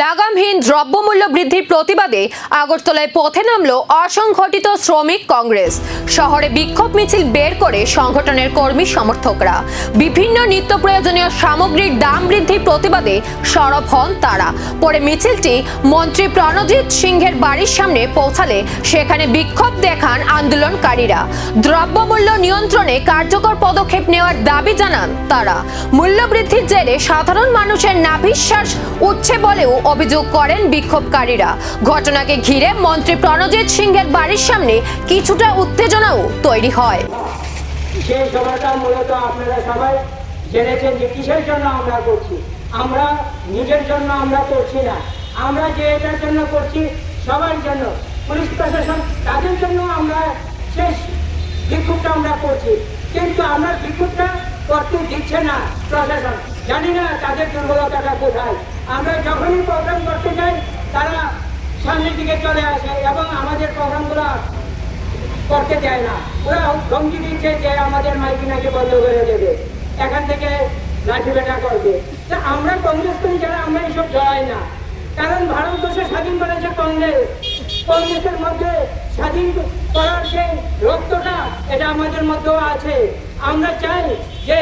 লাগামহীন দ্রব্যমূল্য বৃদ্ধির প্রতিবাদে আগরতলায় পথে নামল অসংগঠিত শ্রমিক কংগ্রেস। শহরে বিক্ষোভ মিছিল বের করে সংগঠনের কর্মী সমর্থকরা। বিভিন্ন নিত্য প্রয়োজনীয় সামগ্রীর দাম বৃদ্ধির প্রতিবাদে সরব হন তারা। পরে মিছিলটি মন্ত্রী প্রণজিৎ সিংহের বাড়ির সামনে পৌঁছালে সেখানে বিক্ষোভ দেখান আন্দোলনকারীরা। দ্রব্যমূল্য নিয়ন্ত্রণে কার্যকর পদক্ষেপ নেওয়ার দাবি জানান তারা। মূল্যবৃদ্ধির জেরে সাধারণ মানুষের নাভিশ্বাস উঠছে বলেও অভিযোগ করেন বিক্ষোভকারীরা। ঘটনাকে ঘিরে মন্ত্রী প্রণজিৎ সিংহের বাড়ির সামনে কিছুটা উত্তেজনাও তৈরি হয়। সেই সভাটা মূলত আপনারা সবাই জেনেছেন যে কিসের জন্য আমরা করছি। আমরা নিজের জন্য আমরা করছি না, আমরা যে এটার জন্য করছি সবার জন্য, পুলিশ প্রশাসন তাদের জন্য আমরা শেষ বিক্ষোভটা আমরা করছি। কিন্তু আমরা বিক্ষোভটা করতে দিচ্ছে না প্রশাসন, জানি না তাদের দুর্বলতাটা কোথায়। আমরা যখনই প্রোগ্রাম করতে যাই তারা সামনের দিকে চলে আসে এবং আমাদের প্রোগ্রামগুলো করতে দেয় না। ওরা ধমকি দিচ্ছে যে আমাদের মাইকিনাকে বন্ধ করে দেবে, এখান থেকে লাঠি পেটা করবে। তা আমরা কংগ্রেস করি যারা, আমরা এইসব জড়াই না। কারণ ভারতবর্ষ স্বাধীন করেছে কংগ্রেস, কংগ্রেসের মধ্যে স্বাধীন করার যে রক্তটা এটা আমাদের মধ্যেও আছে। আমরা চাই যে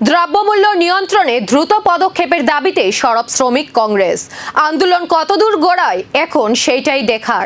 দ্রব্যমূল্য নিয়ন্ত্রণে দ্রুত পদক্ষেপের দাবিতে সরব শ্রমিক কংগ্রেস। আন্দোলন কতদূর গোড়ায় এখন সেইটাই দেখার।